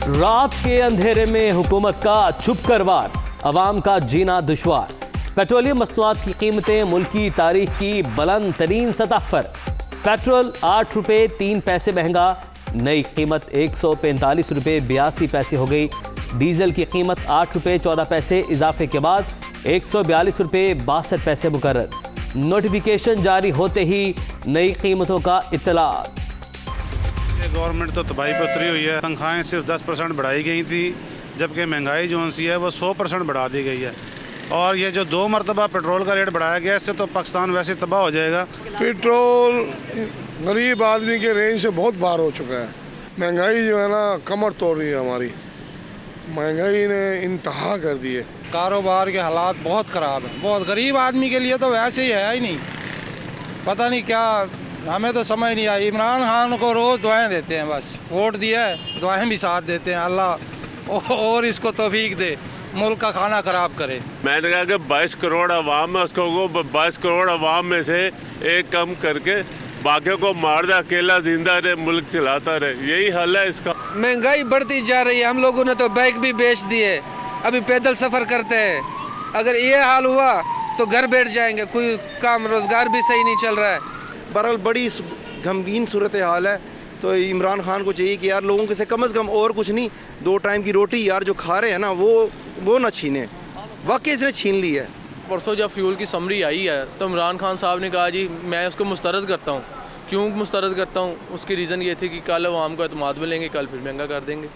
रात के अंधेरे में हुकूमत का छुपकर वार, अवाम का जीना दुश्वार। पेट्रोलियम मसनूआत की कीमतें मुल्की तारीख की बुलंद तरीन सतह पर। पेट्रोल 8 रुपये 3 पैसे महंगा, नई कीमत 145 रुपये 82 पैसे हो गई। डीजल की कीमत 8 रुपये 14 पैसे इजाफे के बाद 142 रुपये 62 पैसे मुकर्रर। नोटिफिकेशन जारी होते ही नई कीमतों का इत्तला। गवर्नमेंट तो तबाही पर उतरी हुई है। तनख्वाहें सिर्फ 10% बढ़ाई गई थी, जबकि महंगाई जो सी है वो 100% बढ़ा दी गई है। और ये जो 2 मरतबा पेट्रोल का रेट बढ़ाया गया, इससे तो पाकिस्तान वैसे तबाह हो जाएगा। पेट्रोल गरीब आदमी के रेंज से बहुत बाहर हो चुका है। महंगाई जो है ना कमर तोड़ रही है हमारी। महंगाई ने इंतहा कर दी है। कारोबार के हालात बहुत ख़राब हैं। बहुत गरीब आदमी के लिए तो वैसे ही है ही नहीं। पता नहीं क्या, हमें तो समझ नहीं आई। इमरान खान को रोज़ दुआएं देते हैं, बस वोट दिया है, दुआएं भी साथ देते हैं। अल्लाह और इसको तौफीक दे, मुल्क का खाना ख़राब करे। मैंने कहा कि 22 करोड़ अवाम है, उसको 22 करोड़ अवाम में से एक कम करके बाकियों को मार दे, अकेला जिंदा रहे, मुल्क चलाता रहे। यही हल है इसका। महंगाई बढ़ती जा रही है। हम लोगों ने तो बाइक भी बेच दिए, अभी पैदल सफ़र करते हैं। अगर ये हाल हुआ तो घर बैठ जाएंगे, कोई काम रोज़गार भी सही नहीं चल रहा है। बहरहाल बड़ी गमगीन सूरत हाल है। तो इमरान खान को चाहिए कि यार लोगों के से कम और कुछ नहीं, 2 टाइम की रोटी यार जो खा रहे हैं ना वो ना छीने। वाकई इसने छीन ली है। परसों जब फ्यूल की समरी आई है तो इमरान खान साहब ने कहा जी मैं उसको मुस्तरद करता हूँ। क्यों मुस्तरद करता हूँ? उसकी रीज़न ये थी कि कल अवाम को एतमाद में लेंगे, कल फिर महंगा कर देंगे।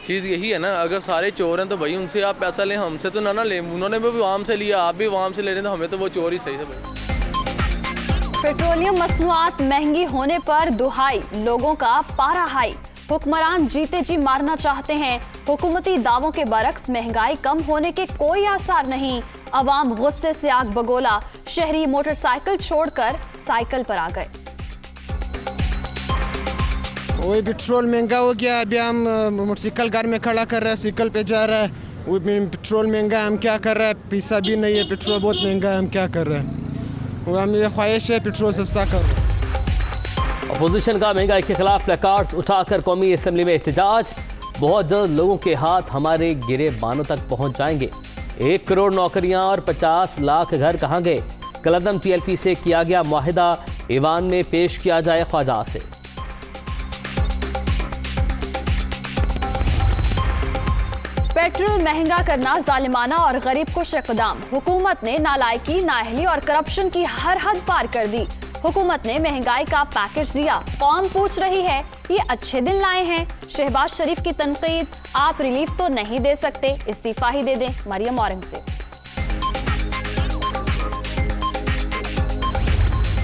चीज़ यही है ना, अगर सारे चोर हैं तो भाई उनसे आप पैसा लें, हमसे तो ना लें। उन्होंने भी अवाम से लिया, आप भी अवाम से ले रहे हैं, तो हमें तो वो चोर ही सही था भाई। पेट्रोलियम मसनूआत महंगी होने पर दुहाई, लोगों का पारा हाई। हुक्मरान जीते जी मारना चाहते हैं। हुकूमती दावों के बरक्स महंगाई कम होने के कोई आसार नहीं। अवाम गुस्से से आग बगोला, शहरी मोटरसाइकिल छोड़कर साइकिल पर आ गए। वही पेट्रोल महंगा हो गया, अभी हम मोटरसाइकिल घर में खड़ा कर रहे हैं, साइकिल पे जा रहा है। वो पेट्रोल महंगा है, हम क्या कर रहे हैं? पैसा भी नहीं है, पेट्रोल बहुत महंगा है, हम क्या कर रहे हैं? हम ये ख्वाहिश है पेट्रोल सस्ता कर रहे हैं। अपोजिशन का महंगाई के खिलाफ प्लेकार्ड्स उठाकर कौमी असेंबली में एहतजाज। बहुत जल्द लोगों के हाथ हमारे गिरे बानों तक पहुंच जाएंगे। 1 करोड़ नौकरियां और 50 लाख घर कहां गए? कलअदम TLP से किया गया मुआहिदा ईवान में पेश किया जाए ख्वाजा से। पेट्रोल महंगा करना जालिमाना और गरीब कुश इक़दाम। हुकूमत ने नालायकी, नाअहली और करप्शन की हर हद पार कर दी। हुकूमत ने महंगाई का पैकेज दिया। कौम पूछ रही है ये अच्छे दिन लाए हैं। शहबाज शरीफ की तनकीद, आप रिलीफ तो नहीं दे सकते, इस्तीफा ही दे दें। मरियम औरंगज़ेब।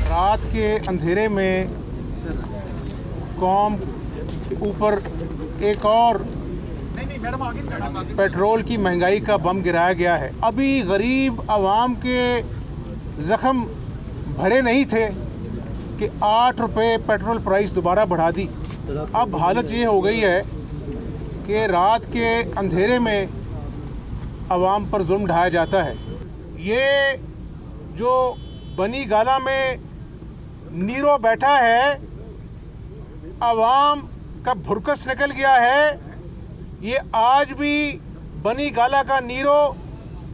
रात के अंधेरे में कौम के ऊपर एक और पेट्रोल की महंगाई का बम गिराया गया है। अभी गरीब आवाम के जख्म भरे नहीं थे कि 8 रुपये पेट्रोल प्राइस दोबारा बढ़ा दी। अब हालत ये हो गई है कि रात के अंधेरे में आवाम पर जुल्म ढाया जाता है। ये जो बनी गाला में नीरो बैठा है, आवाम का भुरकस निकल गया है। ये आज भी बनी गाला का नीरो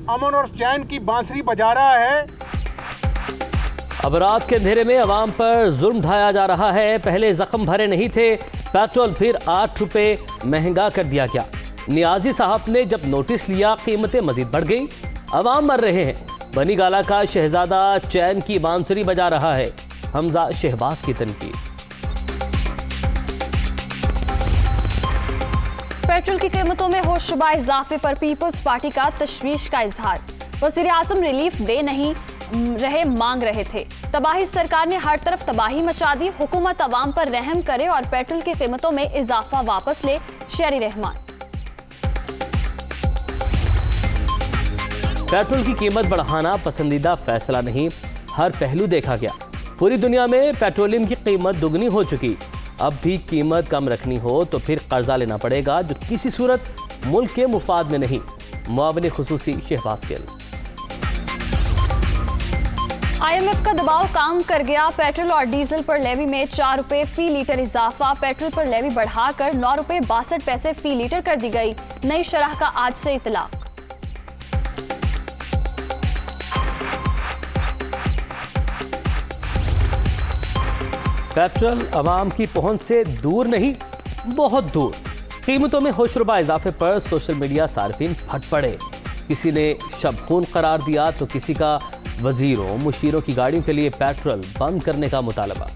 अमन और चैन की बांसुरी बजा रहा है। अब रात के अंधेरे में अवाम पर जुल्म ढाया जा रहा है। पहले जख्म भरे नहीं थे, पेट्रोल फिर 8 रुपये महंगा कर दिया गया। नियाजी साहब ने जब नोटिस लिया, कीमतें मजीद बढ़ गई। अवाम मर रहे हैं। बनी गाला का शहजादा चैन की बांसुरी बजा रहा है। हमजा शहबाज की तनकीद। पेट्रोल की कीमतों में होशरुबा इजाफे पर पीपल्स पार्टी का तशवीश का इजहार। वज़ीर आज़म रिलीफ दे नहीं रहे, मांग रहे थे। तबाही सरकार ने हर तरफ तबाही मचा दी। हुकूमत अवाम पर रहम करे और पेट्रोल की कीमतों में इजाफा वापस ले। शेरी रहमान। पेट्रोल की कीमत बढ़ाना पसंदीदा फैसला नहीं, हर पहलू देखा गया। पूरी दुनिया में पेट्रोलियम की कीमत दुगनी हो चुकी। अब भी कीमत कम रखनी हो तो फिर कर्जा लेना पड़ेगा, जो किसी सूरत मुल्क के मुफाद में नहीं। मुआविन खुसूसी शहबाज गिल। IMF का दबाव काम कर गया। पेट्रोल और डीजल पर लेवी में 4 रुपए फी लीटर इजाफा। पेट्रोल पर लेवी बढ़ाकर 9 रुपए 62 पैसे फी लीटर कर दी गई। नई शरह का आज से इतलाक। पेट्रोल आवाम की पहुंच से दूर नहीं, बहुत दूर। कीमतों में होशरुबा इजाफे पर सोशल मीडिया सार्फिन फट पड़े। किसी ने शबखून करार दिया तो किसी का वजीरों मुशीरों की गाड़ियों के लिए पेट्रोल बंद करने का मुतालबा।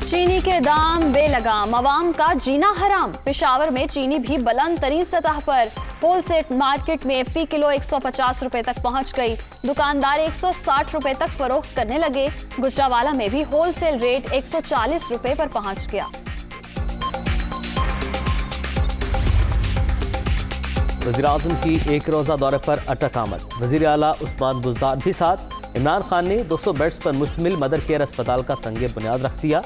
चीनी के दाम बेलगाम, अवाम का जीना हराम। पेशावर में चीनी भी बुलंद तरीन सतह पर। होलसेल मार्केट में फी किलो 150 रुपए तक पहुंच गई। दुकानदार 160 रुपए तक फरोख्त करने लगे। गुजरावाला में भी होलसेल रेट 140 रुपए पर पहुंच गया। वज़ीर-ए-आज़म की एक रोज़ा दौरे पर अटक आमद। वज़ीर आला उस्मान बुज़दार भी साथ। इमरान खान ने 200 बेड्स पर मुश्तमिल मदर केयर अस्पताल का संगे बुनियाद रख दिया।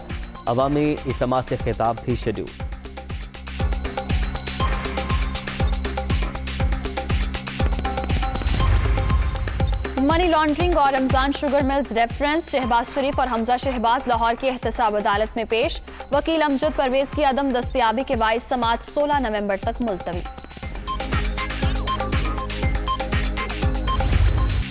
अवामी इज्तिमा से खिताब भी शेड्यूल। मनी लॉन्ड्रिंग और Ramzan sugar mills reference. Shahbaz Sharif और हमजा शहबाज लाहौर की एहतसाब अदालत में पेश। वकील अमजद परवेज की अदम दस्तयाबी के बाइस समाअत 16 नवंबर तक मुलतवी।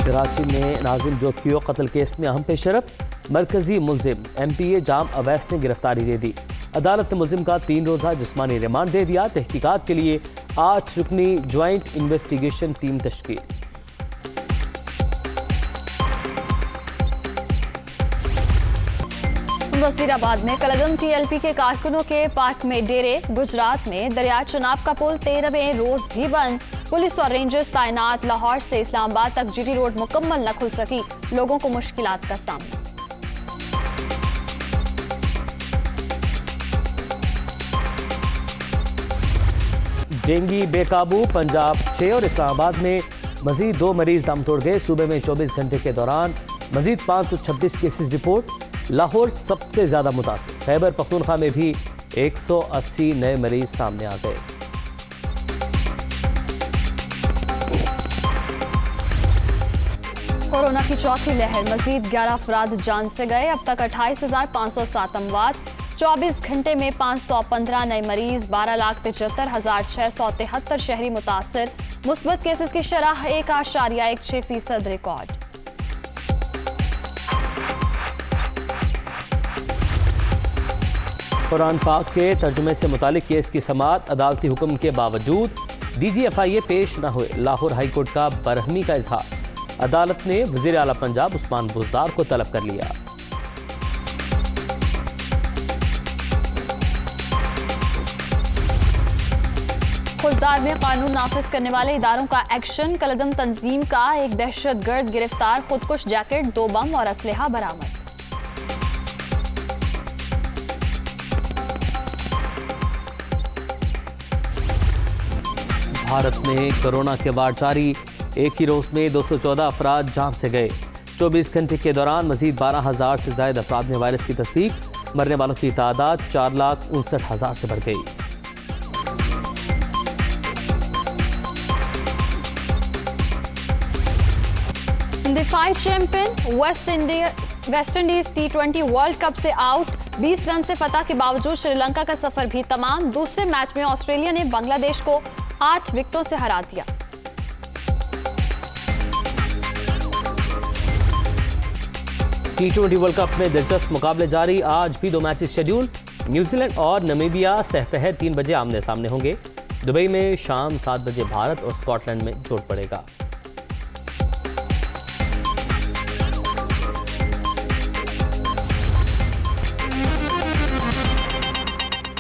कराची में नाजिम जोखियो कत्ल केस में अहम पेशरफ। मरकजी मुलजिम MPA जाम अवैस ने गिरफ्तारी दे दी। अदालत ने मुलजिम का 3 रोज़ा जिस्मानी रिमांड दे दिया। तहकीकात के लिए 8 रुकनी ज्वाइंट इन्वेस्टिगेशन टीम तश्कील। वजीराबाद में कलदम TLP के कारकुनों के पार्क में डेरे। गुजरात में दरिया चनाब का पुल 13वें रोज भी बंद। पुलिस और रेंजर्स तैनात। लाहौर से इस्लामाबाद तक GT रोड मुकम्मल न खुल सकी। लोगों को मुश्किलात का सामना। डेंगी बेकाबू। पंजाब 6 और इस्लामाबाद में मजीद 2 मरीज दम तोड़ गए। सूबे में 24 घंटे के दौरान मजीद 526 केसेस रिपोर्ट। लाहौर सबसे ज्यादा मुतासिर। खैबर पख्तूनख्वा में भी 180 नए मरीज सामने आ गए। कोरोना की चौथी लहर। मजीद 11 अफराद जान से गए। अब तक 28,507 अमवात। 24 घंटे में 515 नए मरीज। 12,73,673 शहरी मुतासिर। मुस्बत केसेस की शरह 1.16% रिकॉर्ड। कुरान पाक के तर्जुमे से मुतालिक केस की समाअत। अदालती हुक्म के बावजूद DG-FIA पेश न हुए। लाहौर हाई कोर्ट का बरहमी का इजहार। अदालत ने वज़ीर आला पंजाब उस्मान बुज़दार को तलब कर लिया। खुलदार में कानून नाफिज करने वाले इदारों का एक्शन। कलदम तंजीम का एक दहशतगर्द गिरफ्तार। खुदकुश जैकेट, 2 बम और असलहा बरामद। भारत में कोरोना के वार जारी। एक ही रोज में 214 अफराद जान से गए। 24 घंटे के दौरान मजीद 12,000 से ज्यादा अफराद में वायरस की तस्दीक। मरने वालों की तादाद 4,59,000 से बढ़ गई। Defending champion West Indies T20 world cup से आउट। 20 रन से फतह के बावजूद श्रीलंका का सफर भी तमाम। दूसरे मैच में ऑस्ट्रेलिया ने बांग्लादेश को 8 विकेटों से हरा दिया। T20 वर्ल्ड कप में दिलचस्प मुकाबले जारी। आज भी 2 मैचेस शेड्यूल। न्यूजीलैंड और नमीबिया सहपहर 3 बजे आमने सामने होंगे। दुबई में शाम 7 बजे भारत और स्कॉटलैंड में जोड़ पड़ेगा।